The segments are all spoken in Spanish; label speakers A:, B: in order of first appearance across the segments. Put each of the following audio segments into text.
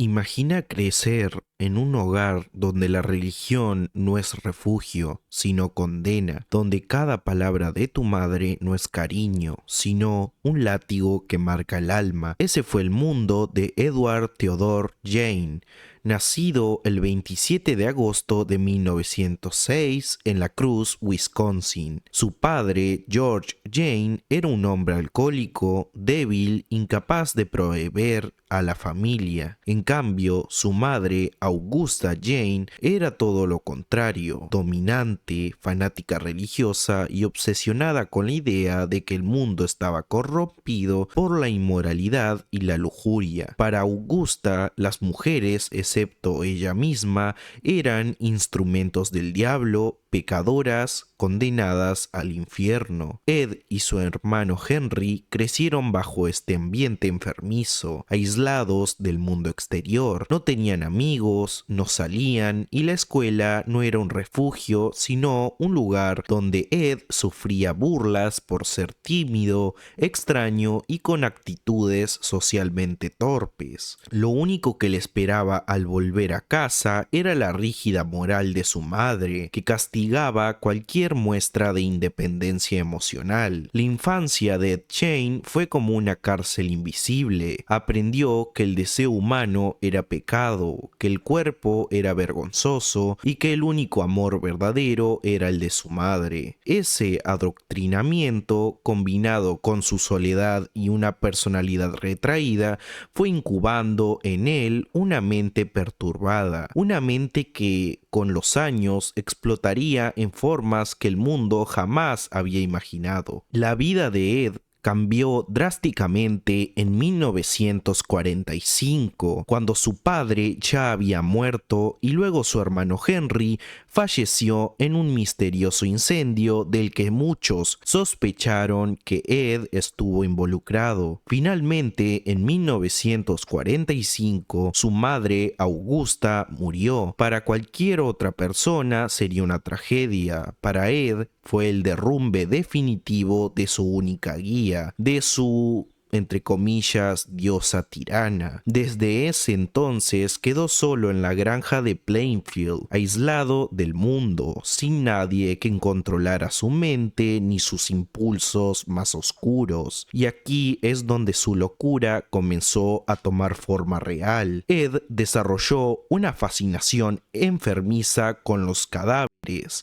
A: Imagina crecer en un hogar donde la religión no es refugio, sino condena, donde cada palabra de tu madre no es cariño, sino un látigo que marca el alma. Ese fue el mundo de Edward Theodore Jane, nacido el 27 de agosto de 1906 en La Cruz, Wisconsin. Su padre, George Jane, era un hombre alcohólico, débil, incapaz de proveer a la familia. En cambio, su madre, Augusta Jane, era todo lo contrario, dominante, fanática religiosa y obsesionada con la idea de que el mundo estaba corrompido por la inmoralidad y la lujuria. Para Augusta, las mujeres, excepto ella misma, eran instrumentos del diablo, pecadoras, condenadas al infierno. Ed y su hermano Henry crecieron bajo este ambiente enfermizo, aislados del mundo exterior. No tenían amigos, no salían y la escuela no era un refugio, sino un lugar donde Ed sufría burlas por ser tímido, extraño y con actitudes socialmente torpes. Lo único que le esperaba al volver a casa era la rígida moral de su madre, que castigaba cualquier muestra de independencia emocional. La infancia de Ed Jane fue como una cárcel invisible. Aprendió que el deseo humano era pecado, que el cuerpo era vergonzoso y que el único amor verdadero era el de su madre. Ese adoctrinamiento, combinado con su soledad y una personalidad retraída, fue incubando en él una mente perturbada, una mente que con los años explotaría en formas que el mundo jamás había imaginado. La vida de Ed cambió drásticamente en 1945, cuando su padre ya había muerto y luego su hermano Henry falleció en un misterioso incendio del que muchos sospecharon que Ed estuvo involucrado. Finalmente, en 1945, su madre, Augusta, murió. Para cualquier otra persona sería una tragedia. Para Ed fue el derrumbe definitivo de su única guía, de su, entre comillas, diosa tirana. Desde ese entonces quedó solo en la granja de Plainfield, aislado del mundo, sin nadie que controlara su mente ni sus impulsos más oscuros. Y aquí es donde su locura comenzó a tomar forma real. Ed desarrolló una fascinación enfermiza con los cadáveres.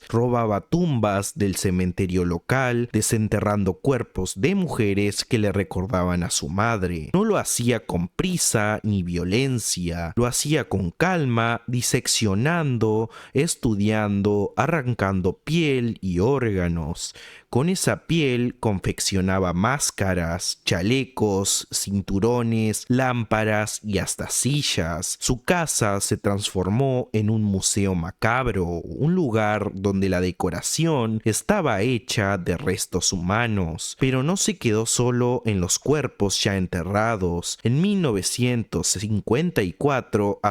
A: Robaba tumbas del cementerio local, desenterrando cuerpos de mujeres que le recordaban a su madre. No lo hacía con prisa ni violencia, lo hacía con calma, diseccionando, estudiando, arrancando piel y órganos. Con esa piel confeccionaba máscaras, chalecos, cinturones, lámparas y hasta sillas. Su casa se transformó en un museo macabro, un lugar donde la decoración estaba hecha de restos humanos. Pero no se quedó solo en los cuerpos ya enterrados. En 1954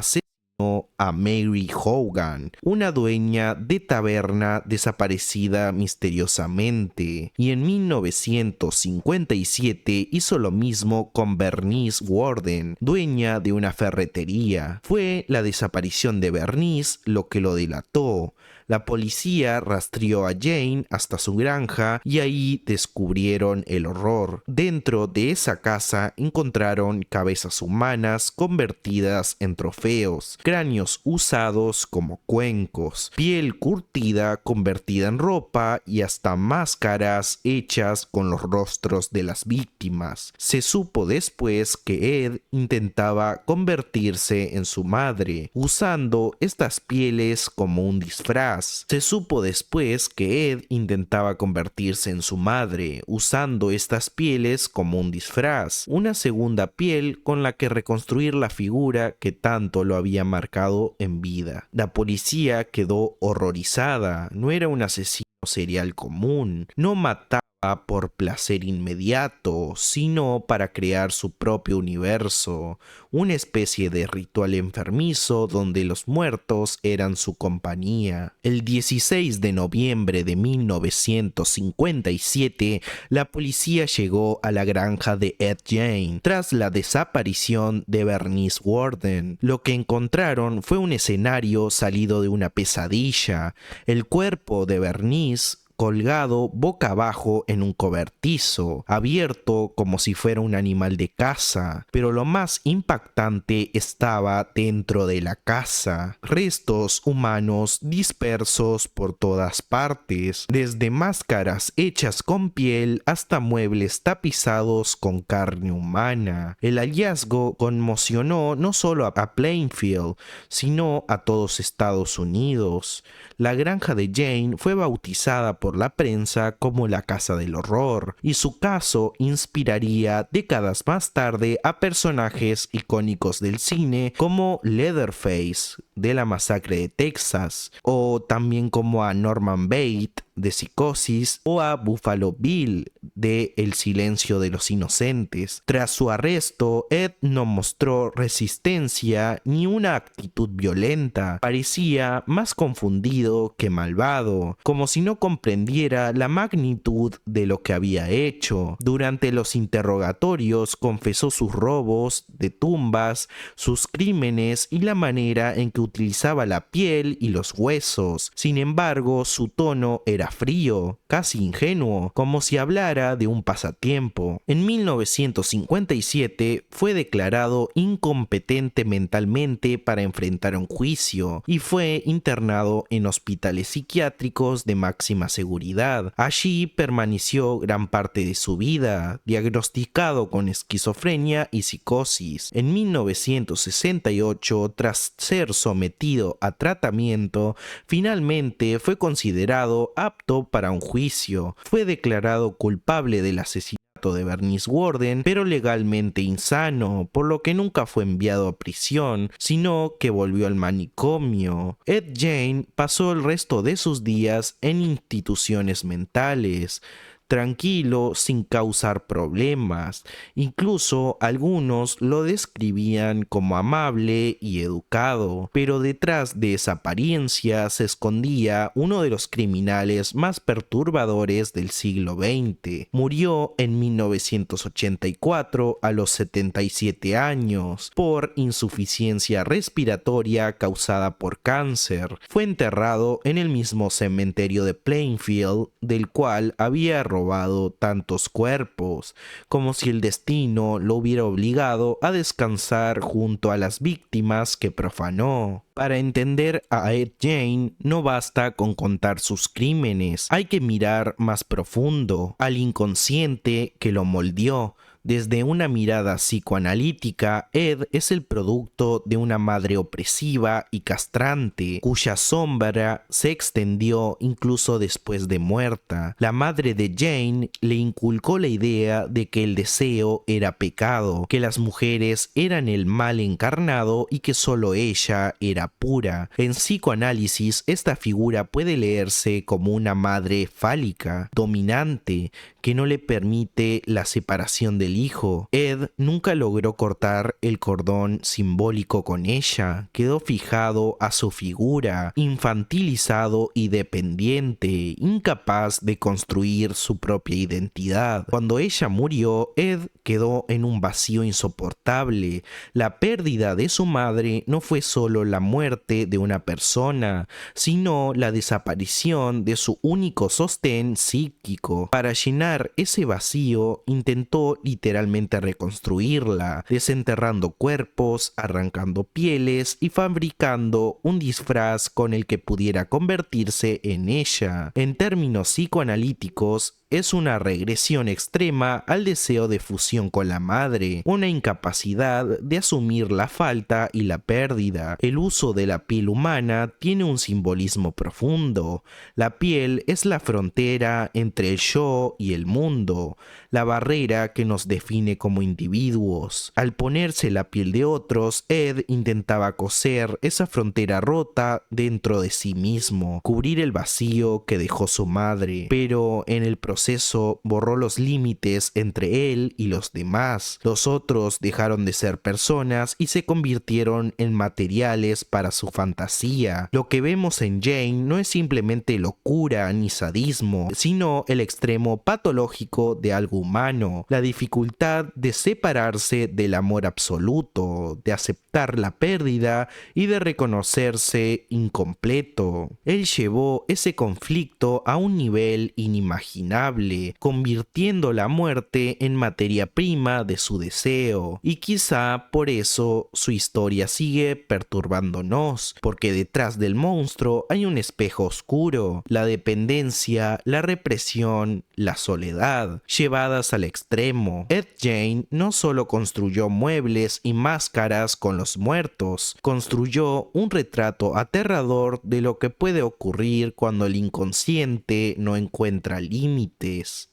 A: a Mary Hogan, una dueña de taberna desaparecida misteriosamente, y en 1957 hizo lo mismo con Bernice Warden, dueña de una ferretería. Fue la desaparición de Bernice lo que lo delató. La policía rastreó a Jane hasta su granja y ahí descubrieron el horror. Dentro de esa casa encontraron cabezas humanas convertidas en trofeos, cráneos usados como cuencos, piel curtida convertida en ropa y hasta máscaras hechas con los rostros de las víctimas. Se supo después que Ed intentaba convertirse en su madre, usando estas pieles como un disfraz. Se supo después que Ed intentaba convertirse en su madre, usando estas pieles como un disfraz, una segunda piel con la que reconstruir la figura que tanto lo había marcado en vida. La policía quedó horrorizada. No era un asesino serial común, no mataba por placer inmediato, sino para crear su propio universo, una especie de ritual enfermizo donde los muertos eran su compañía. El 16 de noviembre de 1957, la policía llegó a la granja de Ed Gein tras la desaparición de Bernice Worden. Lo que encontraron fue un escenario salido de una pesadilla. El cuerpo de Bernice colgado boca abajo en un cobertizo, abierto como si fuera un animal de caza, pero lo más impactante estaba dentro de la casa. Restos humanos dispersos por todas partes, desde máscaras hechas con piel hasta muebles tapizados con carne humana. El hallazgo conmocionó no solo a Plainfield, sino a todos Estados Unidos. La granja de Jane fue bautizada por la prensa como la Casa del Horror, y su caso inspiraría décadas más tarde a personajes icónicos del cine como Leatherface de la Masacre de Texas, o también como a Norman Bates de Psicosis o a Buffalo Bill de El Silencio de los Inocentes. Tras su arresto, Ed no mostró resistencia ni una actitud violenta. Parecía más confundido que malvado, como si no comprendiera la magnitud de lo que había hecho. Durante los interrogatorios confesó sus robos de tumbas, sus crímenes y la manera en que utilizaba la piel y los huesos. Sin embargo, su tono era frío, casi ingenuo, como si hablara de un pasatiempo. En 1957 fue declarado incompetente mentalmente para enfrentar un juicio y fue internado en hospitales psiquiátricos de máxima seguridad. Allí permaneció gran parte de su vida, diagnosticado con esquizofrenia y psicosis. En 1968, tras ser sometido a tratamiento, finalmente fue considerado apto para un juicio. Fue declarado culpable del asesinato de Bernice Worden, pero legalmente insano, por lo que nunca fue enviado a prisión, sino que volvió al manicomio. Ed Gein pasó el resto de sus días en instituciones mentales, tranquilo, sin causar problemas. Incluso algunos lo describían como amable y educado, pero detrás de esa apariencia se escondía uno de los criminales más perturbadores del siglo XX. Murió en 1984 a los 77 años por insuficiencia respiratoria causada por cáncer. Fue enterrado en el mismo cementerio de Plainfield del cual había robado tantos cuerpos, como si el destino lo hubiera obligado a descansar junto a las víctimas que profanó. Para entender a Ed Gein no basta con contar sus crímenes, hay que mirar más profundo, al inconsciente que lo moldeó. Desde una mirada psicoanalítica, Ed es el producto de una madre opresiva y castrante, cuya sombra se extendió incluso después de muerta. La madre de Jane le inculcó la idea de que el deseo era pecado, que las mujeres eran el mal encarnado y que solo ella era pura. En psicoanálisis, esta figura puede leerse como una madre fálica, dominante, que no le permite la separación del hijo. Ed nunca logró cortar el cordón simbólico con ella, quedó fijado a su figura, infantilizado y dependiente, incapaz de construir su propia identidad. Cuando ella murió, Ed quedó en un vacío insoportable. La pérdida de su madre no fue solo la muerte de una persona, sino la desaparición de su único sostén psíquico. Para llenar ese vacío, intentó literalmente reconstruirla, desenterrando cuerpos, arrancando pieles y fabricando un disfraz con el que pudiera convertirse en ella. En términos psicoanalíticos, es una regresión extrema al deseo de fusión con la madre, una incapacidad de asumir la falta y la pérdida. El uso de la piel humana tiene un simbolismo profundo. La piel es la frontera entre el yo y el mundo, la barrera que nos define como individuos. Al ponerse la piel de otros, Ed intentaba coser esa frontera rota dentro de sí mismo, cubrir el vacío que dejó su madre, pero en el proceso proceso borró los límites entre él y los demás. Los otros dejaron de ser personas y se convirtieron en materiales para su fantasía. Lo que vemos en Jane no es simplemente locura ni sadismo, sino el extremo patológico de algo humano, la dificultad de separarse del amor absoluto, de aceptar la pérdida y de reconocerse incompleto. Él llevó ese conflicto a un nivel inimaginable, convirtiendo la muerte en materia prima de su deseo, y quizá por eso su historia sigue perturbándonos, porque detrás del monstruo hay un espejo oscuro, la dependencia, la represión, la soledad, llevadas al extremo. Ed Gein no solo construyó muebles y máscaras con los muertos, construyó un retrato aterrador de lo que puede ocurrir cuando el inconsciente no encuentra límites.